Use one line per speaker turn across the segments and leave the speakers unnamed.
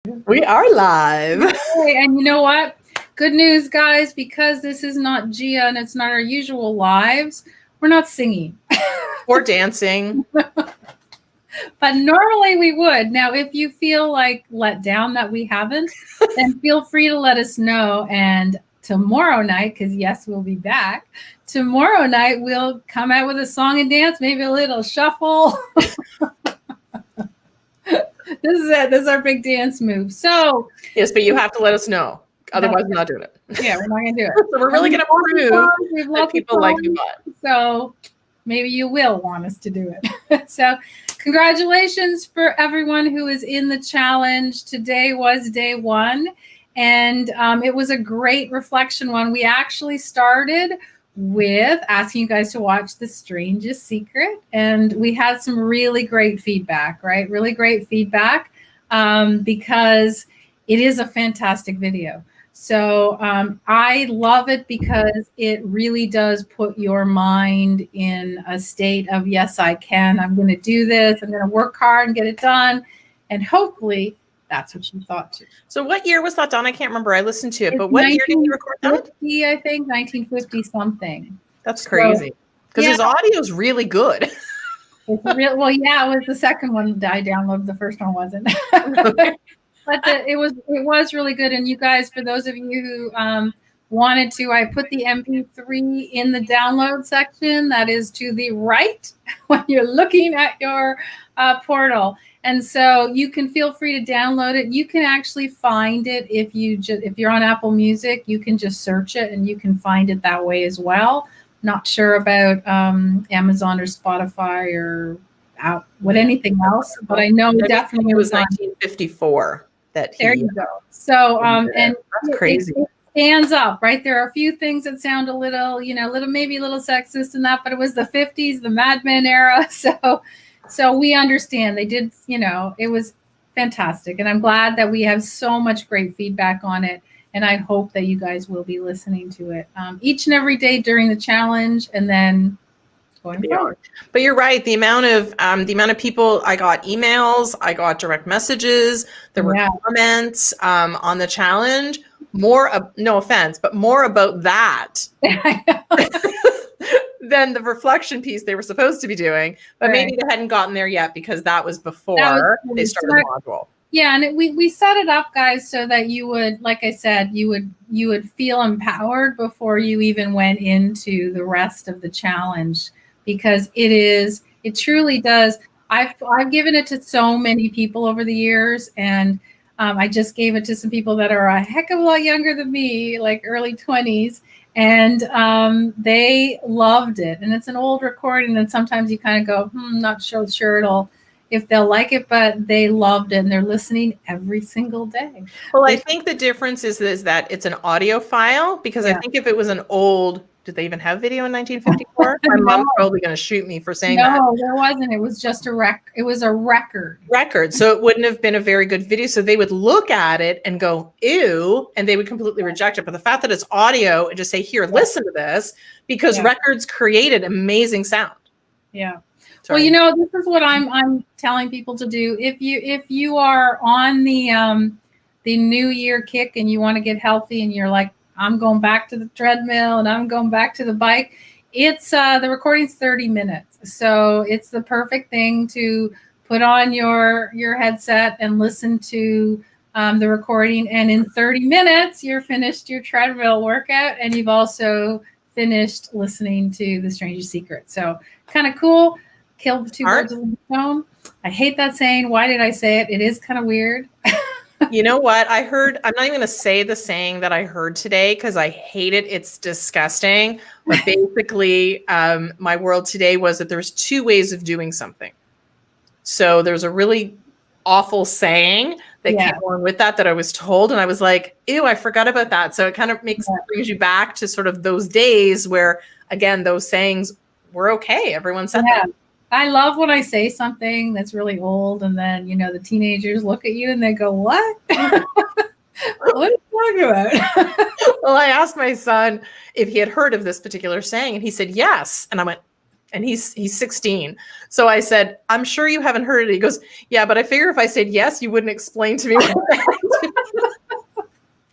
We are live.
Hey, and you know what? Good news, guys, because this is not Gia and it's not our usual lives, we're not singing.
Or dancing.
But normally we would. Now, if you feel like let down that we haven't, then feel free to let us know. And tomorrow night, because yes, we'll be back. Tomorrow night, we'll come out with a song and dance, maybe a little shuffle. This is it. This is our big dance move. So
yes, but you have to let us know. Otherwise, we're not doing it.
Yeah, we're not going to do it.
So we're really going to prove that people like you.
So maybe you will want us to do it. So congratulations for everyone who is in the challenge. Today was day one, and it was a great reflection one. We actually started with asking you guys to watch The Strangest Secret, and we had some really great feedback, right? Really great feedback because it is a fantastic video. So I love it because it really does put your mind in a state of, yes, I can. I'm going to do this. I'm going to work hard and get it done. And hopefully that's what you thought too.
So what year was that done? I can't remember. I listened to it, but what year did you record that?
I think 1950 something.
That's crazy. Because his audio is really good.
It's well, yeah, it was the second one that I downloaded. The first one wasn't. But it was really good. And you guys, for those of you who wanted to, I put the MP3 in the download section. That is to the right when you're looking at your portal. And so you can feel free to download it. You can actually find it if you're on Apple Music, you can just search it and you can find it that way as well. Not sure about Amazon or Spotify or anything else, but I know definitely
it was 1954.
There you go. So and
that's crazy.
It stands up, right? There are a few things that sound a little, maybe a little sexist in that, but it was the 50s, the Mad Men era. So we understand. They did, it was fantastic. And I'm glad that we have so much great feedback on it. And I hope that you guys will be listening to it each and every day during the challenge, and then going forward.
But you're right. The amount of people, I got emails, I got direct messages, there were comments on the challenge. No offense, but more about that than the reflection piece they were supposed to be doing. But maybe they hadn't gotten there yet because that was before they started the module.
Yeah, and we set it up, guys, so that you would, like I said, you would feel empowered before you even went into the rest of the challenge, because it truly does. I've given it to so many people over the years, and I just gave it to some people that are a heck of a lot younger than me, like early 20s, and they loved it. And it's an old recording, and sometimes you kind of go, not sure if they'll like it, but they loved it, and they're listening every single day.
Well, I think the difference is that it's an audio file, because I think if it was an old, did they even have video in 1954? My mom's probably going to shoot me for saying that.
No, there wasn't. It was just it was a record.
So it wouldn't have been a very good video. So they would look at it and go, ew, and they would completely reject it. But the fact that it's audio and just say, here, listen to this, because records created amazing sound.
Yeah. Sorry. Well, this is what I'm telling people to do. If you are on the New Year kick and you want to get healthy, and you're like, I'm going back to the treadmill and I'm going back to the bike, it's the recording's 30 minutes. So it's the perfect thing to put on your headset and listen to the recording. And in 30 minutes, you're finished your treadmill workout, and you've also finished listening to The Strangest Secret. So kind of cool. Kill two birds with one stone. I hate that saying. Why did I say it? It is kind of weird.
You know what? I'm not even going to say the saying that I heard today because I hate it. It's disgusting. But basically, my world today was that there's two ways of doing something. So there's a really awful saying that came along with that I was told. And I was like, ew, I forgot about that. So it kind of brings you back to sort of those days where, again, those sayings were okay. Everyone said that.
I love when I say something that's really old, and then, the teenagers look at you and they go, what? What are you talking about?
Well, I asked my son if he had heard of this particular saying, and he said, yes. And I went, and he's 16. So I said, I'm sure you haven't heard it. He goes, yeah, but I figure if I said yes, you wouldn't explain to me what that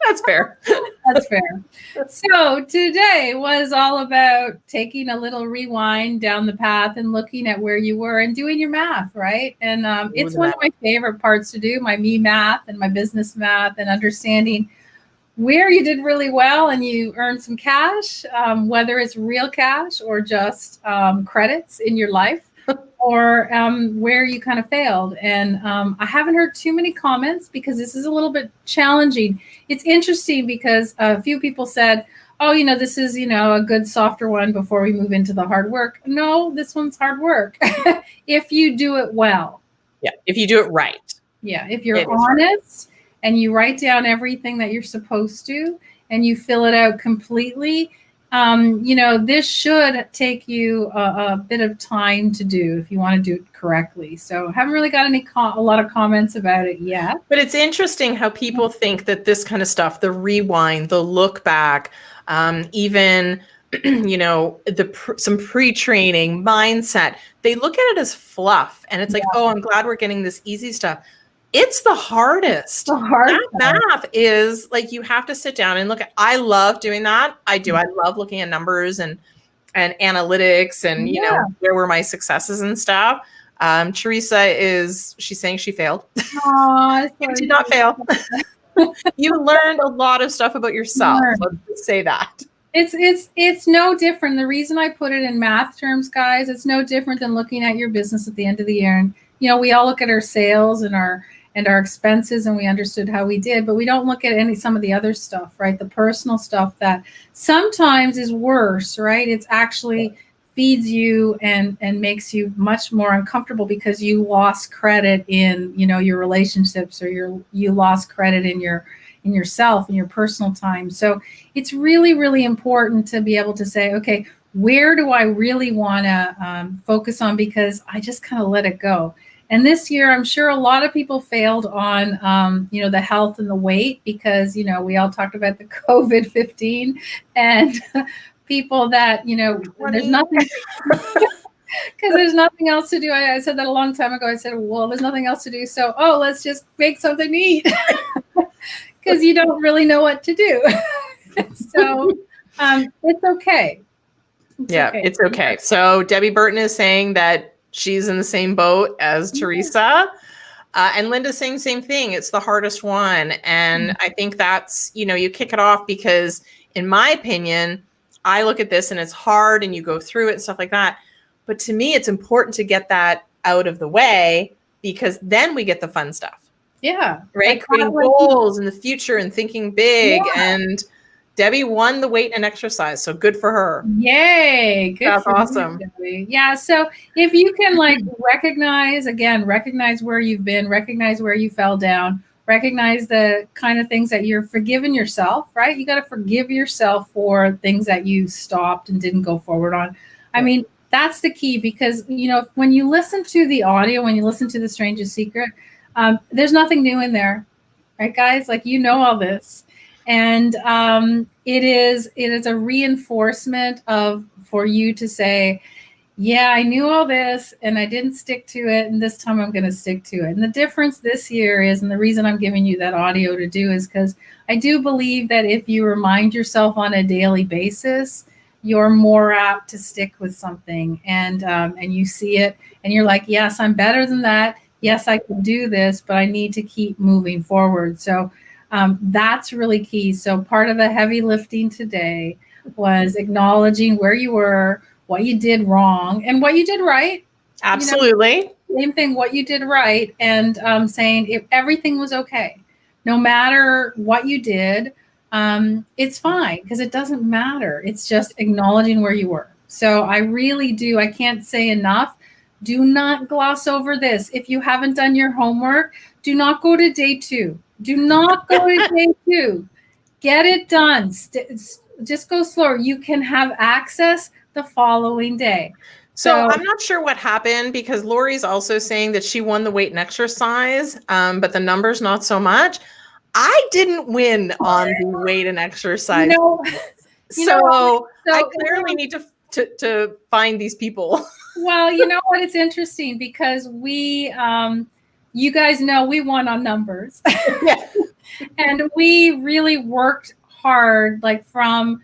That's fair.
That's fair. So today was all about taking a little rewind down the path and looking at where you were and doing your math, right? And it's one of my favorite parts to do, my me math and my business math, and understanding where you did really well and you earned some cash, whether it's real cash or just credits in your life, or where you kind of failed. And I haven't heard too many comments because this is a little bit challenging. It's interesting because a few people said, oh, this is, a good softer one before we move into the hard work. No, this one's hard work if you do it well.
Yeah, if you do it right.
Yeah, if you're honest and you write down everything that you're supposed to and you fill it out completely, this should take you a bit of time to do if you want to do it correctly. So I haven't really got a lot of comments about it yet.
But it's interesting how people think that this kind of stuff, the rewind, the look back, even, some pre-training mindset, they look at it as fluff. And it's like, oh, I'm glad we're getting this easy stuff. It's the hardest. That math is like, you have to sit down and look at, I love doing that. I do. I love looking at numbers and analytics and, where were my successes and stuff. Teresa she's saying she failed.
Aww,
you did not fail. You learned a lot of stuff about yourself. Let's say that.
It's no different. The reason I put it in math terms, guys, it's no different than looking at your business at the end of the year. And, we all look at our sales and our expenses, and we understood how we did, but we don't look at some of the other stuff, right? The personal stuff that sometimes is worse, right? It's actually feeds you and makes you much more uncomfortable because you lost credit in, your relationships, or you lost credit in yourself and your personal time. So it's really, really important to be able to say, okay, where do I really want to focus on? Because I just kind of let it go. And this year, I'm sure a lot of people failed on, the health and the weight because, we all talked about the COVID-15 and people that, there's nothing, because there's nothing else to do. I said that a long time ago. I said, well, there's nothing else to do. So, let's just make something to eat because you don't really know what to do. So it's okay.
It's okay. So Debbie Burton is saying that she's in the same boat as Teresa. And Linda's saying the same thing. It's the hardest one. And I think that's, you kick it off because in my opinion, I look at this and it's hard and you go through it and stuff like that. But to me, it's important to get that out of the way because then we get the fun stuff.
Yeah.
Right. Creating goals in the future and thinking big. And Debbie won the weight and exercise. So good for her.
Yay. Good.
That's awesome.
You, yeah. So if you can recognize where you've been, recognize where you fell down, recognize the kind of things that you're forgiving yourself, right? You got to forgive yourself for things that you stopped and didn't go forward on. I mean, that's the key because, when you listen to the audio, when you listen to The Strangest Secret, there's nothing new in there, right, guys? All this. And it is a reinforcement for you to say, yeah, I knew all this and I didn't stick to it. And this time I'm going to stick to it. And the difference this year is, and the reason I'm giving you that audio to do is because I do believe that if you remind yourself on a daily basis, you're more apt to stick with something and you see it and you're like, yes, I'm better than that. Yes, I can do this, but I need to keep moving forward. So that's really key. So part of the heavy lifting today was acknowledging where you were, what you did wrong, and what you did right.
Absolutely.
Same thing, what you did right, and saying if everything was okay. No matter what you did, it's fine because it doesn't matter. It's just acknowledging where you were. So I really do. I can't say enough. Do not gloss over this. If you haven't done your homework, do not go to day 2. Do not go to day 2. Get it done. Just go slower. You can have access the following day.
So I'm not sure what happened because Lori's also saying that she won the weight and exercise, but the numbers not so much. I didn't win on the weight and exercise. So I clearly need to find these people?
Well, you know what? It's interesting because you guys know we won on numbers.
Yeah.
And we really worked hard, like from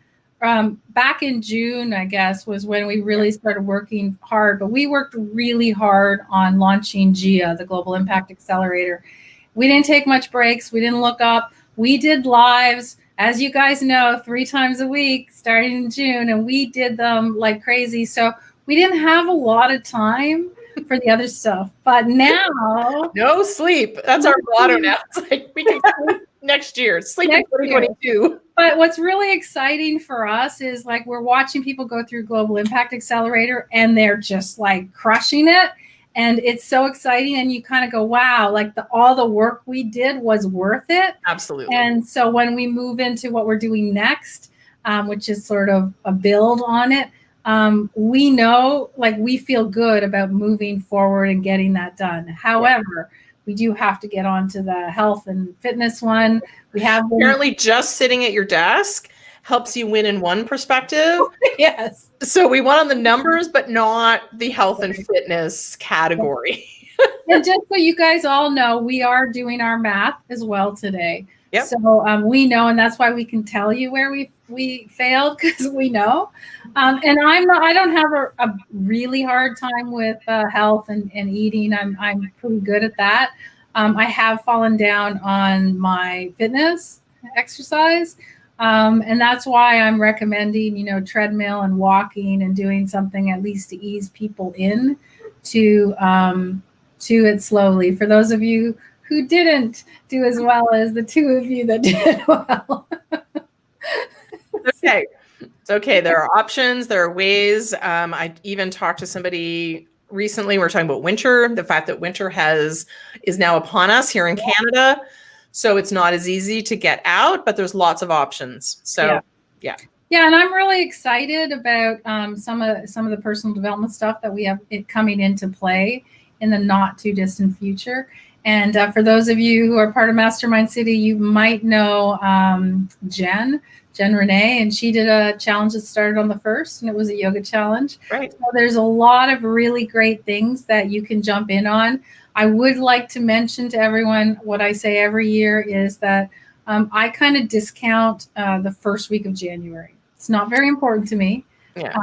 back in June, I guess, was when we really started working hard. But we worked really hard on launching GIA, the Global Impact Accelerator. We didn't take much breaks. We didn't look up. We did lives, as you guys know, 3 times a week starting in June, and we did them like crazy. So we didn't have a lot of time for the other stuff. But now,
no sleep. That's our motto now. It's like we can sleep next year. Sleep in 2022.
But what's really exciting for us is like we're watching people go through Global Impact Accelerator and they're just like crushing it. And it's so exciting. And you kind of go, wow, like all the work we did was worth it.
Absolutely.
And so when we move into what we're doing next, which is sort of a build on it, we know, like, we feel good about moving forward and getting that done. However, we do have to get on to the health and fitness one. We have
apparently just sitting at your desk helps you win in one perspective.
Yes.
So we won on the numbers, but not the health and fitness category.
And just so you guys all know, we are doing our math as well today.
Yep.
So we know, and that's why we can tell you where we failed, because we know. And I don't have a really hard time with health and eating. I'm pretty good at that. I have fallen down on my fitness exercise. And that's why I'm recommending, treadmill and walking and doing something at least to ease people in to it slowly. For those of you who didn't do as well as the 2 of you that did well.
Okay. It's okay. There are options. There are ways. I even talked to somebody recently. We're talking about winter, the fact that winter is now upon us here in Canada. So it's not as easy to get out, but there's lots of options. So yeah.
Yeah, and I'm really excited about some of the personal development stuff that we have coming into play in the not too distant future. And for those of you who are part of Mastermind City, you might know Jen Renee, and she did a challenge that started on the 1st, and it was a yoga challenge.
Right.
So there's a lot of really great things that you can jump in on. I would like to mention to everyone what I say every year is that I kind of discount the first week of January. It's not very important to me.
Yeah.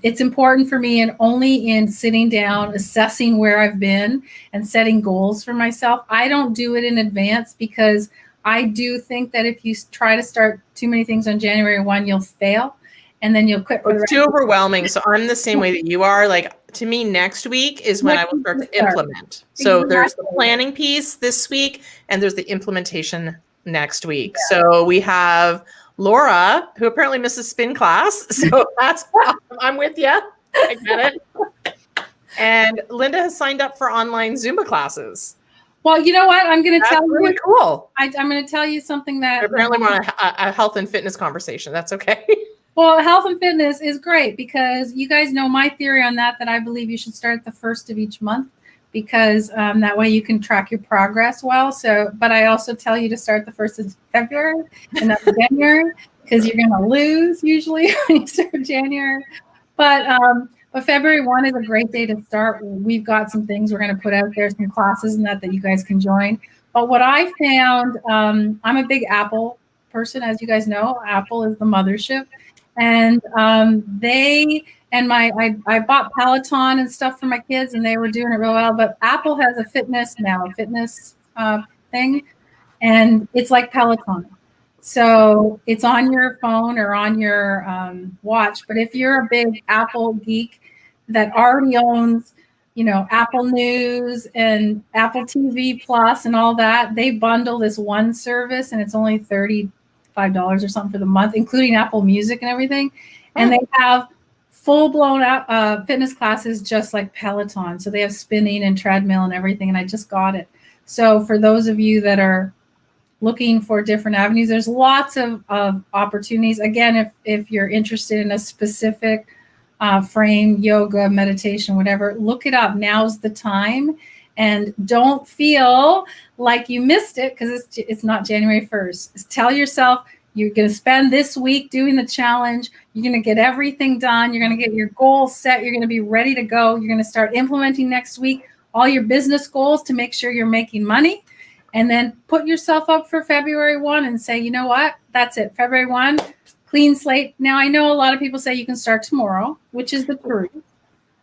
It's important for me, and only in sitting down, assessing where I've been and setting goals for myself. I don't do it in advance because I do think that if you try to start too many things on January 1, you'll fail, and then you'll quit.
It's too overwhelming. So I'm the same way that you are. Like, to me, next week is when I will start to implement. So there's the planning piece this week, and there's the implementation next week. Yeah. So we have Laura, who apparently misses spin class. So that's awesome. I'm with you. I get it. And Linda has signed up for online Zumba classes.
Well, you know what? I'm going to tell you.
Really cool.
I'm going to tell you something that
apparently we're on a health and fitness conversation. That's okay.
Well, health and fitness is great because you guys know my theory on that I believe you should start the 1st of each month because that way you can track your progress well. So, but I also tell you to start the 1st of February and not January because you're going to lose usually when you start January. But February 1 is a great day to start. We've got some things we're going to put out there, some classes and that you guys can join. But what I found, I'm a big Apple person, as you guys know. Apple is the mothership. And I bought Peloton and stuff for my kids, and they were doing it real well. But Apple has a fitness thing, and it's like Peloton. So it's on your phone or on your watch. But if you're a big Apple geek that already owns, Apple News and Apple TV Plus and all that, they bundle this one service, and it's only $35 or something for the month, including Apple Music and everything. And they have full-blown fitness classes just like Peloton. So they have spinning and treadmill and everything, and I just got it. So for those of you that are looking for different avenues, there's lots of opportunities. Again, if you're interested in a specific frame, yoga, meditation, whatever, look it up. Now's the time. And don't feel like you missed it because it's not January 1st. Tell yourself You're going to spend this week doing the challenge. You're going to get everything done. You're going to get your goals set. You're going to be ready to go. You're going to start implementing next week all your business goals to make sure you're making money. And then put yourself up for February 1 and say, you know what? That's it. February 1, clean slate. Now, I know a lot of people say you can start tomorrow, which is the truth.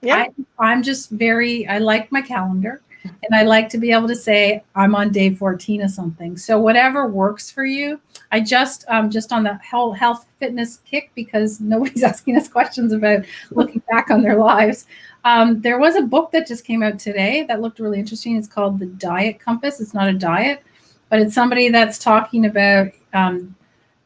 Yeah.
I'm just I like my calendar, and I like to be able to say I'm on day 14 of something. So whatever works for you. I just on the health fitness kick, because nobody's asking us questions about looking back on their lives. There was a book that just came out today that looked really interesting. It's called The Diet Compass. It's not a diet, but it's somebody that's talking about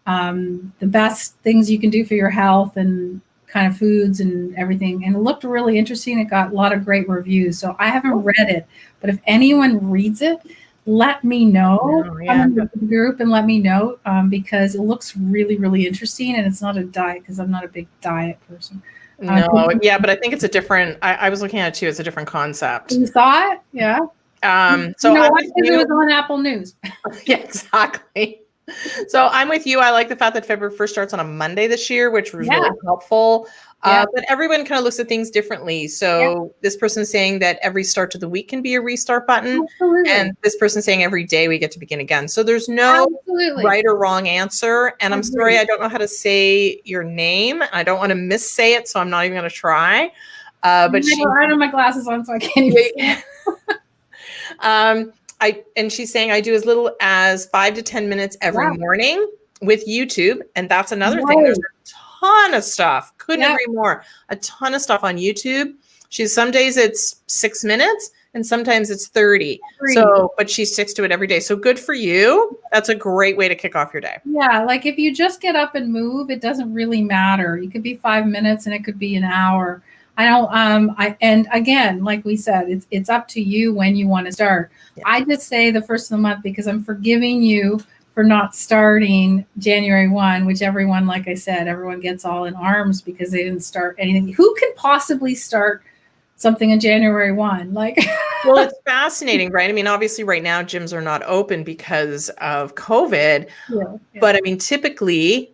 the best things you can do for your health and kind of foods and everything. And it looked really interesting. It got a lot of great reviews. So I haven't read it, but if anyone reads it, let me know. Come into the group and let me know, because it looks really, really interesting. And it's not a diet, because I'm not a big diet person.
No, yeah, but I think it's a different, I was looking at it too. It's a different concept.
You saw it? Yeah.
So
it was on Apple News.
Yeah, exactly. So I'm with you. I like the fact that February 1st starts on a Monday this year, which was really helpful. But everyone kind of looks at things differently. So this person's saying that every start to the week can be a restart button.
Absolutely.
And this person's saying every day we get to begin again. So there's no right or wrong answer. And I'm sorry, I don't know how to say your name. I don't want to missay it, so I'm not even going to try. But
I don't have my glasses on, so I can't even say it.
And she's saying I do as little as 5 to 10 minutes every morning with YouTube. And that's another thing. There's a ton of stuff. Couldn't agree more. A ton of stuff on YouTube. Some days it's 6 minutes and sometimes it's 30. So, but she sticks to it every day. So good for you. That's a great way to kick off your day.
Yeah. Like if you just get up and move, it doesn't really matter. It could be 5 minutes and it could be an hour. And again, like we said, it's up to you when you want to start. I just say the first of the month, because I'm forgiving you for not starting January 1, which everyone, like I said, everyone gets all in arms because they didn't start anything. Who can possibly start something on January 1?
Well, it's fascinating, right? I mean, obviously right now gyms are not open because of COVID, but I mean, typically,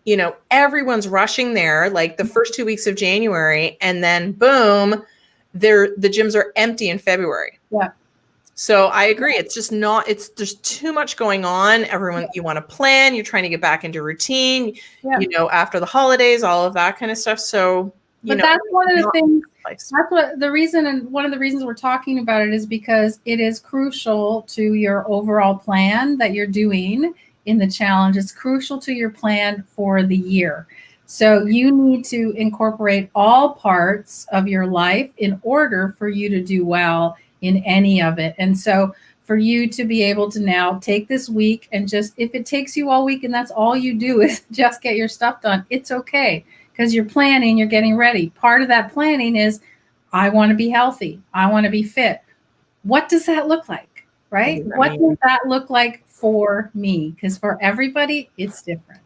everyone's rushing there like the first 2 weeks of January, and then boom, the gyms are empty in February.
Yeah.
So I agree. It's just there's too much going on. Everyone, you want to plan, you're trying to get back into routine, after the holidays, all of that kind of stuff. So,
but that's one of the things. That's one of the reasons we're talking about it is because it is crucial to your overall plan that you're doing in the challenge. It's crucial to your plan for the year. So you need to incorporate all parts of your life in order for you to do well in any of it. And so for you to be able to now take this week and just, if it takes you all week and that's all you do is just get your stuff done, it's okay. Because you're planning, you're getting ready. Part of that planning is, I want to be healthy. I want to be fit. What does that look like, right? What does that look like for me? Because for everybody, it's different.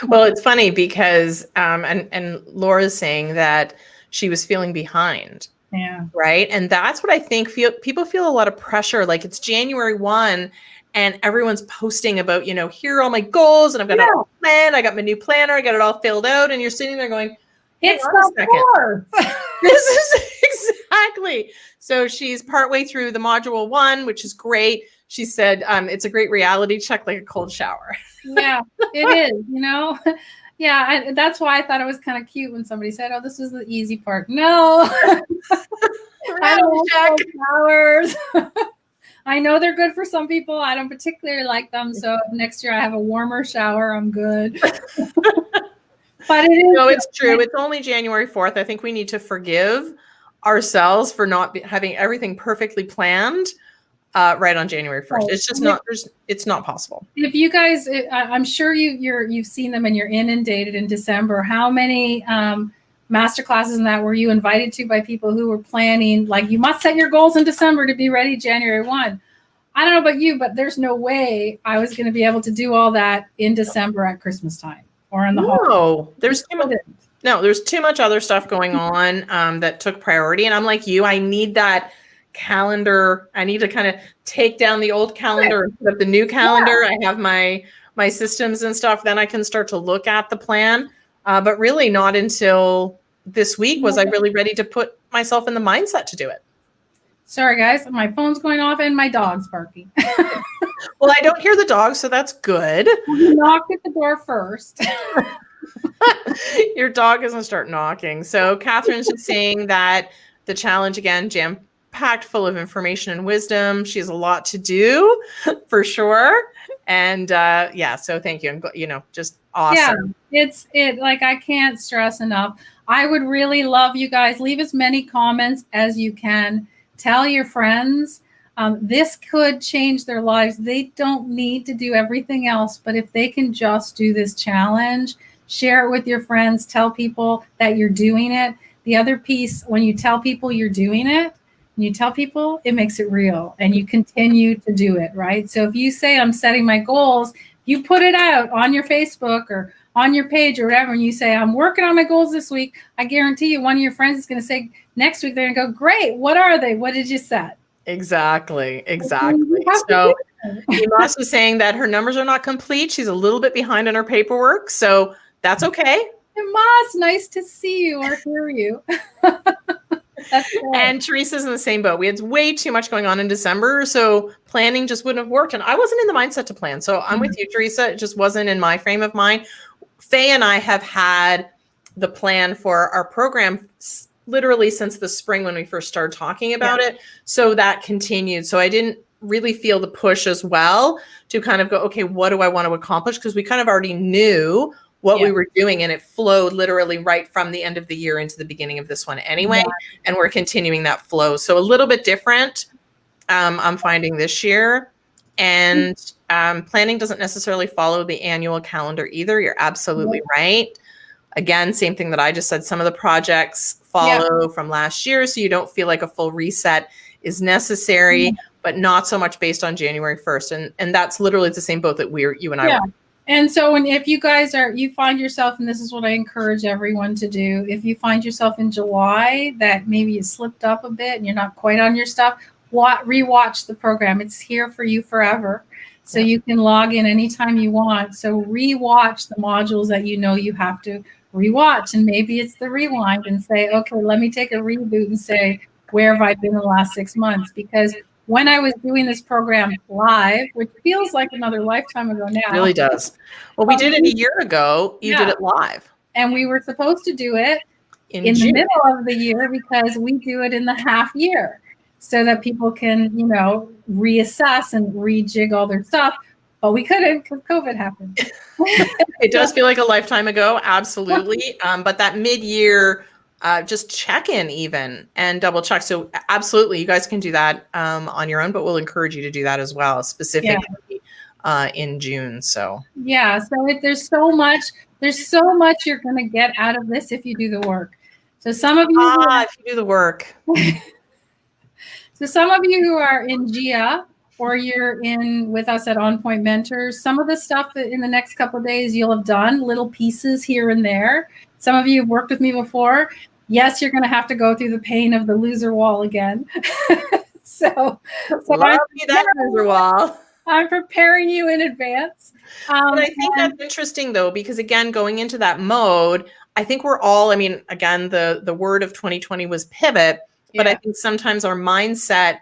Well, it's funny because, and Laura's saying that she was feeling behind.
Yeah.
Right. And that's what I think people feel a lot of pressure. Like it's January 1 and everyone's posting about, here are all my goals and I've got it all planned. I got my new planner. I got it all filled out. And you're sitting there going,
it's the 4th.
This is exactly. So she's partway through the module 1, which is great. She said, it's a great reality check, like a cold shower.
Yeah, it is, Yeah, that's why I thought it was kind of cute when somebody said, "Oh, this is the easy part." No, I don't want showers. I know they're good for some people. I don't particularly like them. So if next year I have a warmer shower, I'm good. But it is.
No, it's true. It's only January 4th. I think we need to forgive ourselves for not having everything perfectly planned. Right on January 1st. It's just it's not possible.
If you guys, I'm sure you've seen them and you're inundated in December. How many master classes and that were you invited to by people who were planning, like you must set your goals in December to be ready January 1. I don't know about you, but there's no way I was going to be able to do all that in December at Christmas time or in the holidays.
There's too much other stuff going on that took priority. And I'm like you, I need that calendar. I need to kind of take down the old calendar and put up the new calendar. I have my my systems and stuff, then I can start to look at the plan. But really not until this week was I really ready to put myself in the mindset to do it.
Sorry, guys. My phone's going off and my dog's barking.
Well, I don't hear the dog, so that's good.
You knocked at the door first.
Your dog doesn't start knocking. So Catherine's just saying that the challenge, again, jam-packed full of information and wisdom. She has a lot to do for sure. And yeah, so thank you. And just awesome.
Yeah, like I can't stress enough. I would really love you guys. Leave as many comments as you can. Tell your friends. This could change their lives. They don't need to do everything else, but if they can just do this challenge, share it with your friends, tell people that you're doing it. The other piece, when you tell people you're doing it, it makes it real and you continue to do it, right? So if you say, I'm setting my goals, you put it out on your Facebook or on your page or whatever, and you say, I'm working on my goals this week, I guarantee you one of your friends is going to say next week, they're going to go, great, what are they? What did you set?
Exactly. So Imas was saying that her numbers are not complete. She's a little bit behind on her paperwork, so that's okay.
Imas, nice to see you or hear you.
And Teresa's in the same boat. We had way too much going on in December, so planning just wouldn't have worked. And I wasn't in the mindset to plan. So I'm with you, Teresa. It just wasn't in my frame of mind. Faye and I have had the plan for our program literally since the spring when we first started talking about it. So that continued. So I didn't really feel the push as well to kind of go, okay, what do I want to accomplish? Because we kind of already knew what we were doing, and it flowed literally right from the end of the year into the beginning of this one anyway. And we're continuing that flow. So a little bit different, I'm finding this year. And planning doesn't necessarily follow the annual calendar either. You're absolutely right. Again, same thing that I just said, some of the projects follow from last year, so you don't feel like a full reset is necessary, but not so much based on January 1st. And that's literally the same boat that you and I were.
And so if you guys you find yourself, and this is what I encourage everyone to do, if you find yourself in July that maybe you slipped up a bit and you're not quite on your stuff, rewatch the program. It's here for you forever. So you can log in anytime you want. So rewatch the modules that you know you have to rewatch. And maybe it's the rewind and say, okay, let me take a reboot and say, where have I been the last 6 months? Because when I was doing this program live, which feels like another lifetime ago now. It
really does. Well, we did it a year ago. You did it live.
And we were supposed to do it in the middle of the year because we do it in the half year so that people can, reassess and rejig all their stuff. But we couldn't because COVID happened.
It does feel like a lifetime ago. Absolutely. But that mid-year just check in even and double check. So absolutely, you guys can do that on your own, but we'll encourage you to do that as well, specifically in June. So there's so much you're going to get out of this if you do the work. So some of you, if you do the work.
So some of you who are in GIA or you're in with us at On Point Mentors, some of the stuff that in the next couple of days you'll have done little pieces here and there. Some of you have worked with me before. Yes, you're going to have to go through the pain of the loser wall again. so
love you that loser wall.
I'm preparing you in advance.
But I think that's interesting though, because again, going into that mode, I think we're all, again, the word of 2020 was pivot, but I think sometimes our mindset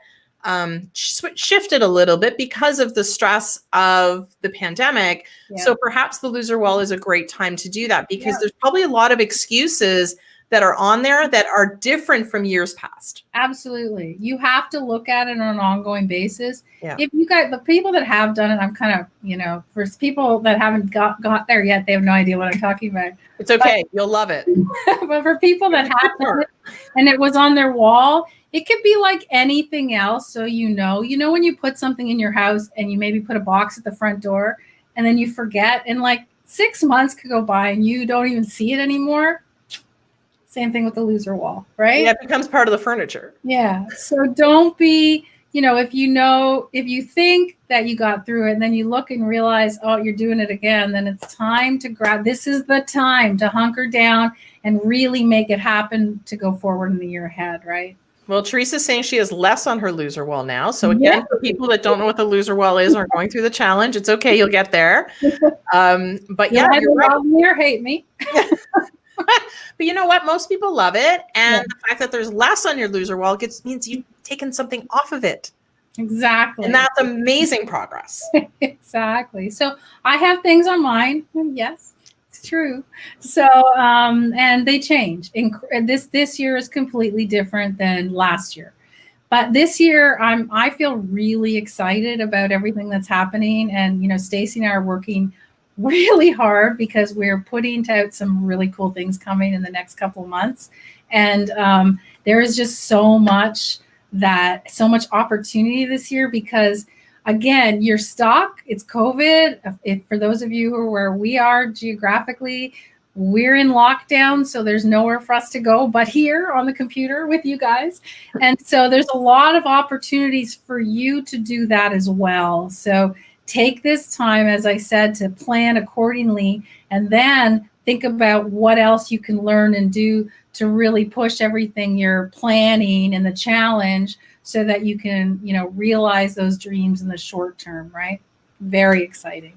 shifted a little bit because of the stress of the pandemic. So perhaps the loser wall is a great time to do that because there's probably a lot of excuses that are on there that are different from years past.
Absolutely. You have to look at it on an ongoing basis. If you guys, the people that have done it, I'm kind of, for people that haven't got there yet, they have no idea what I'm talking about.
It's okay. You'll love it.
But for people that have done it and it was on their wall, it could be like anything else. So, when you put something in your house and you maybe put a box at the front door and then you forget and like 6 months could go by and you don't even see it anymore. Same thing with the loser wall, right?
Yeah, it becomes part of the furniture.
Yeah. So don't be, if you think that you got through it and then you look and realize, oh, you're doing it again, then it's time to this is the time to hunker down and really make it happen to go forward in the year ahead, right?
Well, Teresa's saying she has less on her loser wall now. So again, for people that don't know what the loser wall is or are going through the challenge, it's okay. You'll get there. But yeah, you're right.
Love me or hate me.
But you know what? Most people love it. And the fact that there's less on your loser wall means you've taken something off of it.
Exactly.
And that's amazing progress.
Exactly. So I have things on mine. Yes, it's true. So, and they change. This year is completely different than last year. But this year, I feel really excited about everything that's happening. And, you know, Stacey and I are working really hard because we're putting out some really cool things coming in the next couple of months. And there is just so much opportunity this year because, again, you're stuck. It's COVID. For those of you who are where we are geographically, we're in lockdown, so there's nowhere for us to go but here on the computer with you guys. And so there's a lot of opportunities for you to do that as well. So take this time, as I said, to plan accordingly, and then think about what else you can learn and do to really push everything you're planning in the challenge so that you can, you know, realize those dreams in the short term, right? Very exciting.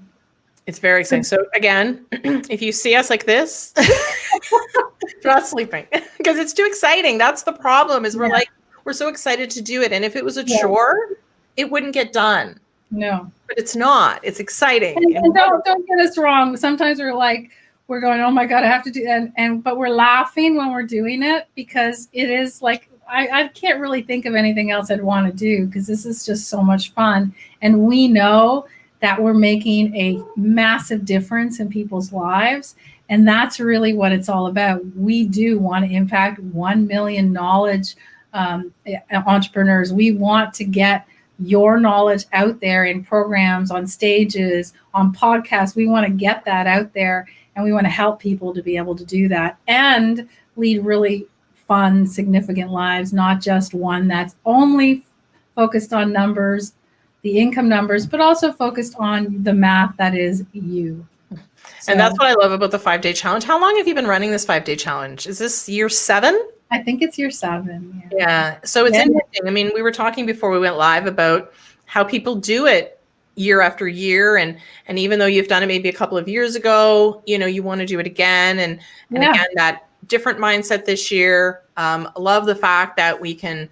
It's very exciting. So again, if you see us like this, you're not sleeping because it's too exciting. That's the problem is we're so excited to do it. And if it was a chore, it wouldn't get done.
No,
but it's not. It's exciting.
And don't get us wrong. Sometimes we're going, oh my God, I have to do that. But we're laughing when we're doing it because it is like, I can't really think of anything else I'd want to do because this is just so much fun. And we know that we're making a massive difference in people's lives. And that's really what it's all about. We do want to impact 1 million knowledge entrepreneurs. We want to get your knowledge out there in programs, on stages, on podcasts. We want to get that out there, and we want to help people to be able to do that and lead really fun, significant lives, not just one that's only focused on numbers, the income numbers, but also focused on the math that is you. So,
and that's what I love about the 5-day challenge. How long have you been running this 5-day challenge? Is this year 7?
I think it's year 7.
Yeah. So it's interesting. I mean, we were talking before we went live about how people do it year after year. And even though you've done it maybe a couple of years ago, you know, you want to do it again. And again, that different mindset this year. Love the fact that we can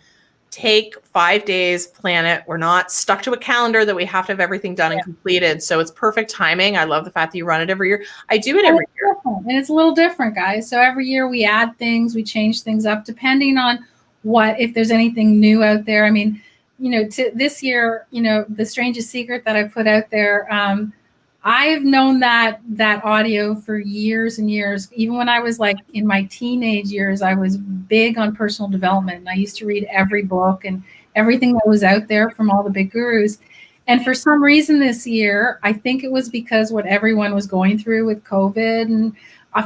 take 5 days, plan it. We're not stuck to a calendar that we have to have everything done and completed. So it's perfect timing. I love the fact that you run it every year. I do it every year.
And it's a little different, guys. So every year we add things, we change things up depending on if there's anything new out there. I mean, you know, this year, you know, the Strangest Secret that I put out there, I've known that audio for years and years. Even when I was like in my teenage years, I was big on personal development. And I used to read every book and everything that was out there from all the big gurus. And for some reason this year, I think it was because what everyone was going through with COVID. And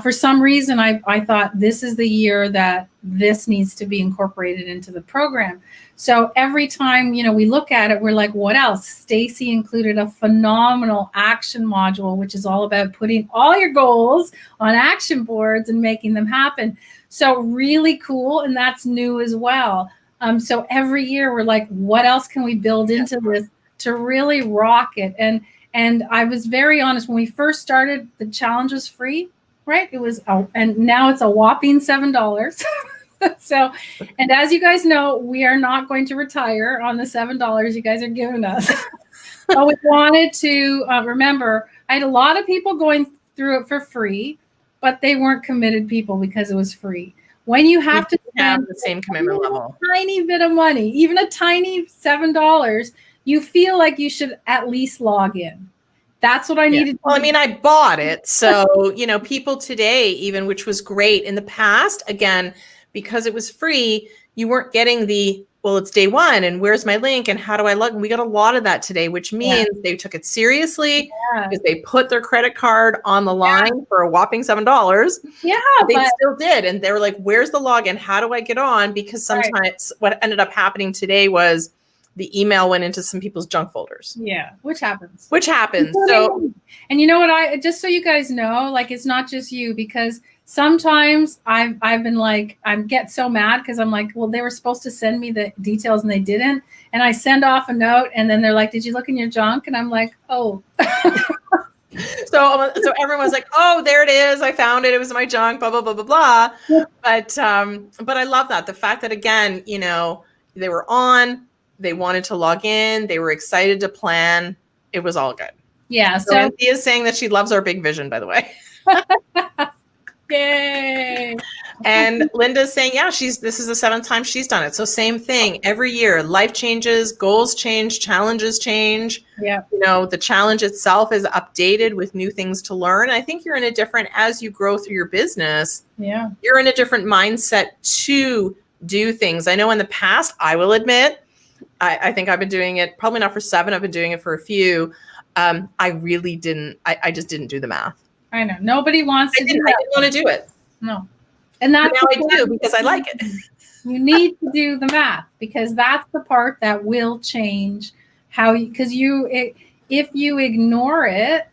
for some reason, I thought this is the year that this needs to be incorporated into the program. So every time, you know, we look at it, we're like, what else? Stacey included a phenomenal action module, which is all about putting all your goals on action boards and making them happen. So really cool. And that's new as well. So every year we're like, what else can we build into this to really rock it? And I was very honest, when we first started, the challenge was free, right? It was, and now it's a whopping $7. So, and as you guys know, we are not going to retire on the $7 you guys are giving us. But we wanted to remember, I had a lot of people going through it for free, but they weren't committed people because it was free. When you have to
have the same commitment level,
tiny bit of money, even a tiny $7, you feel like you should at least log in. That's what I needed.
Well, I mean, I bought it. So, you know, people today, even, which was great in the past, again, because it was free, you weren't getting it's day 1 and where's my link and how do I log? And we got a lot of that today, which means they took it seriously because they put their credit card on the line for a whopping $7.
Yeah.
They still did. And they were like, where's the login? How do I get on? Because sometimes what ended up happening today was the email went into some people's junk folders.
Yeah, which happens.
So,
and you know what, just so you guys know, like, it's not just you, because sometimes I've been like, I get so mad because I'm like, well, they were supposed to send me the details and they didn't. And I send off a note and then they're like, did you look in your junk? And I'm like, oh.
So everyone's like, oh, there it is. I found it. It was in my junk, blah, blah, blah, blah, blah.
Yeah.
But I love that. The fact that, again, you know, they were on, they wanted to log in, they were excited to plan. It was all good.
Yeah.
So Anthea's saying that she loves our big vision, by the way.
Yay.
And Linda's saying, yeah, this is the 7th time she's done it. So same thing every year, life changes, goals change, challenges change.
Yeah.
You know, the challenge itself is updated with new things to learn. I think you're in a different, as you grow through your business,
yeah,
you're in a different mindset to do things. I know in the past, I will admit, I think I've been doing it, probably not for 7, I've been doing it for a few. I really didn't, I just didn't do the math.
I know. Nobody wants to do that.
I didn't want to do it.
No. And that's
now I do because I like it.
You need to do the math because that's the part that will change how you, because if you ignore it,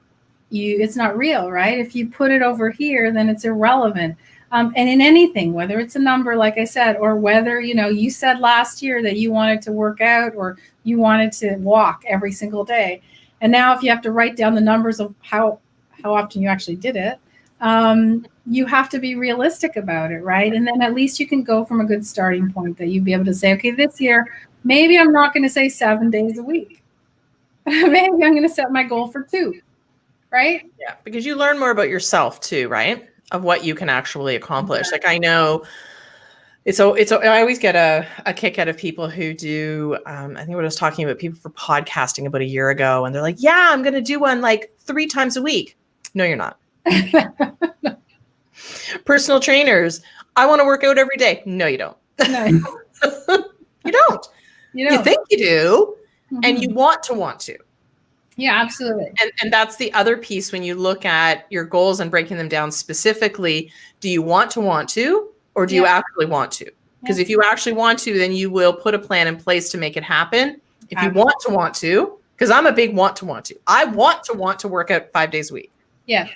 it's not real, right? If you put it over here, then it's irrelevant. And in anything, whether it's a number, like I said, or whether, you know, you said last year that you wanted to work out or you wanted to walk every single day. And now if you have to write down the numbers of how often you actually did it, you have to be realistic about it, right? And then at least you can go from a good starting point that you'd be able to say, okay, this year, maybe I'm not going to say 7 days a week. Maybe I'm going to set my goal for 2, right?
Yeah, because you learn more about yourself too, right? Of what you can actually accomplish. Like I know I always get a kick out of people who do, I think I was talking about people for podcasting about a year ago, and they're like, yeah, I'm going to do one like 3 times a week. No, you're not. Personal trainers, I want to work out every day. No, you don't.
No.
You don't. You think you do, and you want to.
Yeah, absolutely.
And that's the other piece when you look at your goals and breaking them down specifically. Do you want to, or do you actually want to? Because if you actually want to, then you will put a plan in place to make it happen. If you want to, because I'm a big want to. I want to work out 5 days a week.
Yeah.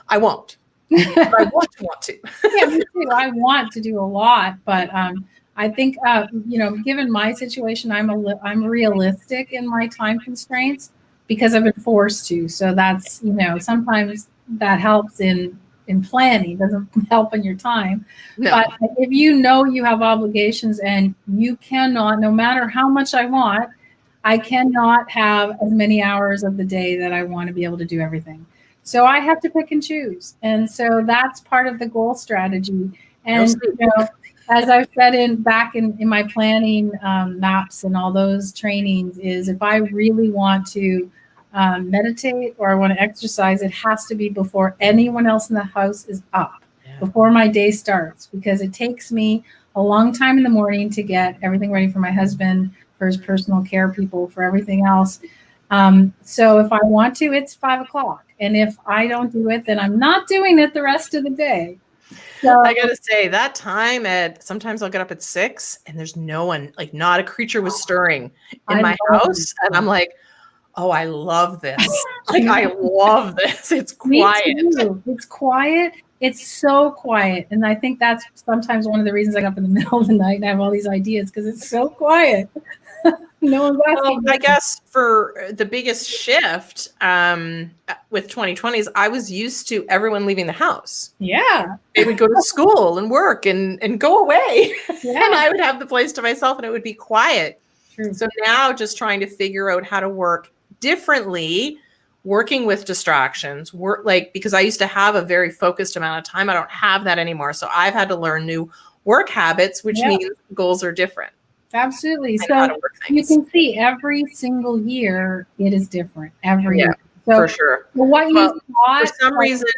I won't. But I want to.
Yeah, me too. I want to do a lot, but I think you know, given my situation, I'm realistic in my time constraints because I've been forced to. So that's, you know, sometimes that helps in planning, doesn't help in your time. No. But if you know you have obligations and you cannot, no matter how much I cannot have as many hours of the day that I want to be able to do everything. So I have to pick and choose. And so that's part of the goal strategy. And, you know, as I've said back in my planning maps and all those trainings, is if I really want to meditate or I want to exercise, it has to be before anyone else in the house is up, before my day starts, because it takes me a long time in the morning to get everything ready for my husband, for his personal care people, for everything else. So if I want to, it's 5 o'clock. And if I don't do it, then I'm not doing it the rest of the day. So
I got to say that time sometimes I'll get up at 6 and there's no one, like not a creature was stirring in my house. And I'm like, oh, I love this. Like, I love this. It's quiet.
Me too. It's quiet. It's so quiet. And I think that's sometimes one of the reasons I get up in the middle of the night and I have all these ideas, because it's so quiet. No one's asking.
I guess for the biggest shift with 2020s, I was used to everyone leaving the house.
Yeah.
They would go to school and work and go away.
Yeah.
And I would have the place to myself and it would be quiet.
True.
So now just trying to figure out how to work differently, working with distractions, because I used to have a very focused amount of time. I don't have that anymore. So I've had to learn new work habits, which means goals are different.
Absolutely. So you can see every single year it is different every year. So
for sure.
What you thought,
for some reason,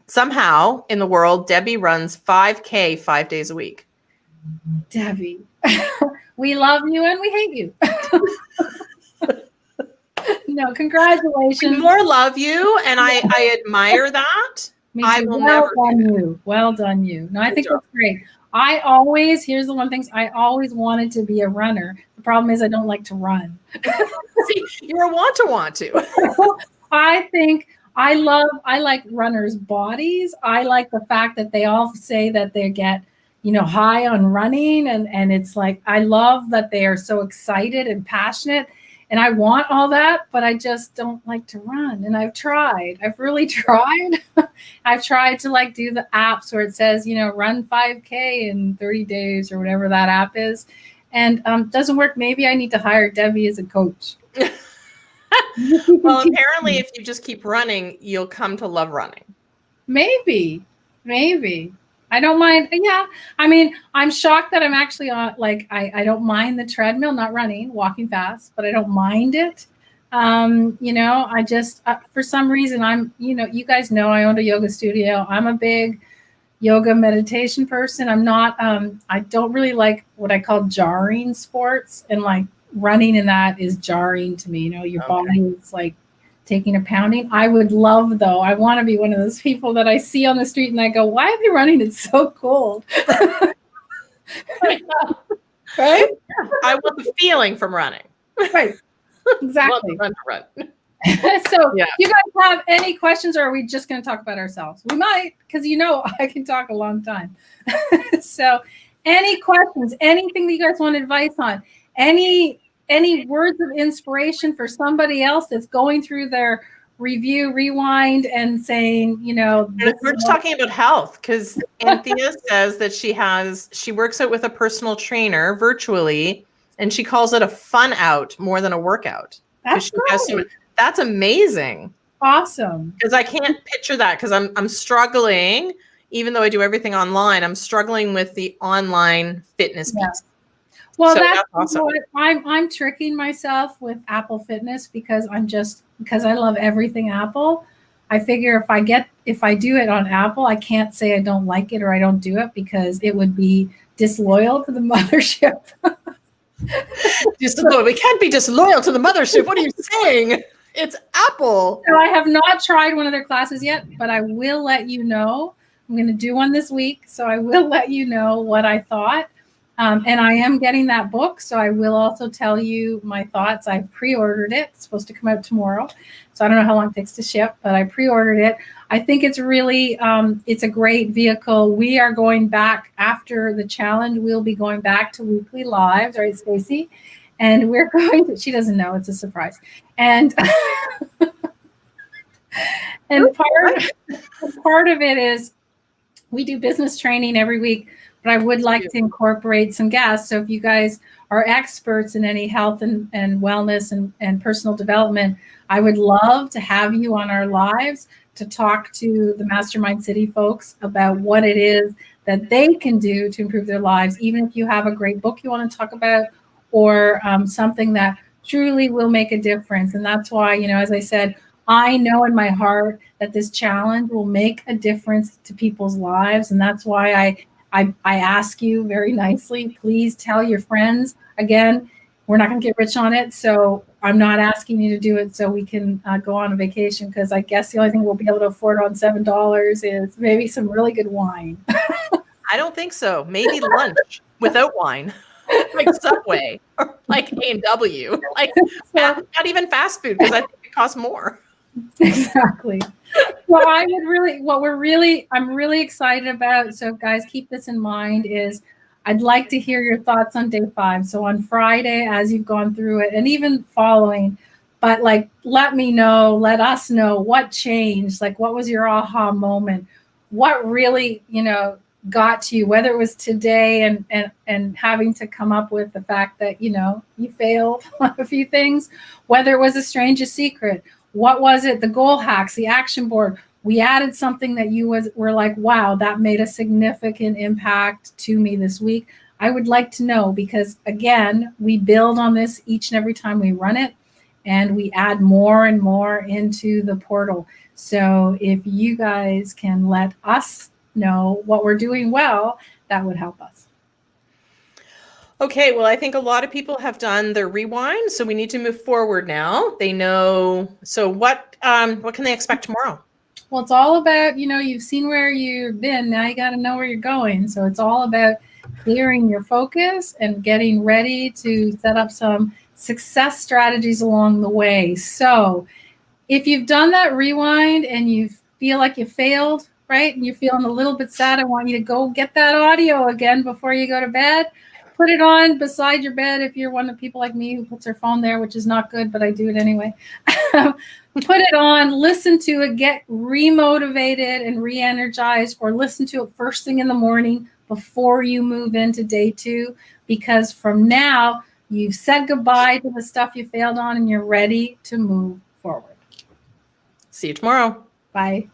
somehow in the world, Debbie runs 5K 5 days a week.
Debbie, we love you and we hate you. No, congratulations.
More love you, and I admire that. I will never do that.
Well done, you. No, I think that's great. Here's the one thing, I always wanted to be a runner. The problem is I don't like to run.
See, you're a want to.
I think I like runners' bodies. I like the fact that they all say that they get, high on running. And it's like, I love that they are so excited and passionate. And I want all that, but I just don't like to run. And I've really tried. I've tried to like do the apps where it says, run 5K in 30 days or whatever that app is. And doesn't work. Maybe I need to hire Debbie as a coach.
Well, apparently if you just keep running, you'll come to love running.
Maybe. I don't mind. Yeah. I mean, I'm shocked that I'm actually on, like, I don't mind the treadmill, not running, walking fast, but I don't mind it. I just, for some reason, you guys know I owned a yoga studio. I'm a big yoga meditation person. I'm not, I don't really like what I call jarring sports, and like running in that is jarring to me. Your body is like taking a pounding. I would love, though, I want to be one of those people that I see on the street and I go, why are they running? It's so cold. Right?
I want the feeling from running.
Right. Exactly.
Run.
So you guys have any questions, or are we just going to talk about ourselves? We might, because I can talk a long time. So any questions, anything that you guys want advice on, any words of inspiration for somebody else that's going through their review, rewind, and saying,
we're just talking about health, because Anthea says that she works out with a personal trainer virtually, and she calls it a fun out more than a workout.
That's great.
That's amazing.
Awesome.
Because I can't picture that, because I'm struggling, even though I do everything online, I'm struggling with the online fitness piece.
Well, so that's awesome. What I'm tricking myself with Apple Fitness, because I love everything Apple. I figure if I do it on Apple, I can't say I don't like it or I don't do it, because it would be disloyal to the mothership.
We can't be disloyal to the mothership. What are you saying? It's Apple.
So I have not tried one of their classes yet, but I will let you know. I'm going to do one this week, so I will let you know what I thought. And I am getting that book, so I will also tell you my thoughts. I've pre-ordered it. It's supposed to come out tomorrow, so I don't know how long it takes to ship, but I pre-ordered it. I think it's really, it's a great vehicle. We are going back after the challenge. We'll be going back to weekly lives, right, Stacey? And we're going to, she doesn't know, it's a surprise. And part of it is we do business training every week, but I would like to incorporate some guests. So if you guys are experts in any health and wellness and personal development, I would love to have you on our lives to talk to the Mastermind City folks about what it is that they can do to improve their lives, even if you have a great book you want to talk about, or something that truly will make a difference. And that's why, as I said, I know in my heart that this challenge will make a difference to people's lives. And that's why I ask you very nicely, please tell your friends. Again, we're not going to get rich on it, so I'm not asking you to do it so we can go on a vacation, because I guess the only thing we'll be able to afford on $7 is maybe some really good wine.
I don't think so. Maybe lunch without wine, like Subway or like A&W, like not even fast food, because I think it costs more.
Exactly. Well, I'm really excited about, so guys, keep this in mind, is I'd like to hear your thoughts on day 5. So on Friday, as you've gone through it, and even following, but like, let us know what changed. Like, what was your aha moment? What really, got to you, whether it was today and having to come up with the fact that, you failed on a few things, whether it was a Strangest Secret. What was it? The goal hacks, the action board. We added something that were like, wow, that made a significant impact to me this week. I would like to know, because again, we build on this each and every time we run it, and we add more and more into the portal. So if you guys can let us know what we're doing well, that would help us.
Okay, well, I think a lot of people have done their rewind, so we need to move forward now. They know. So what can they expect tomorrow?
Well, it's all about, you've seen where you've been. Now you got to know where you're going. So it's all about clearing your focus and getting ready to set up some success strategies along the way. So if you've done that rewind and you feel like you failed, right, and you're feeling a little bit sad, I want you to go get that audio again before you go to bed. Put it on beside your bed if you're one of the people like me who puts their phone there, which is not good, but I do it anyway. Put it on, listen to it, get remotivated and re-energized, or listen to it first thing in the morning before you move into day 2, because from now you've said goodbye to the stuff you failed on and you're ready to move forward.
See you tomorrow.
Bye.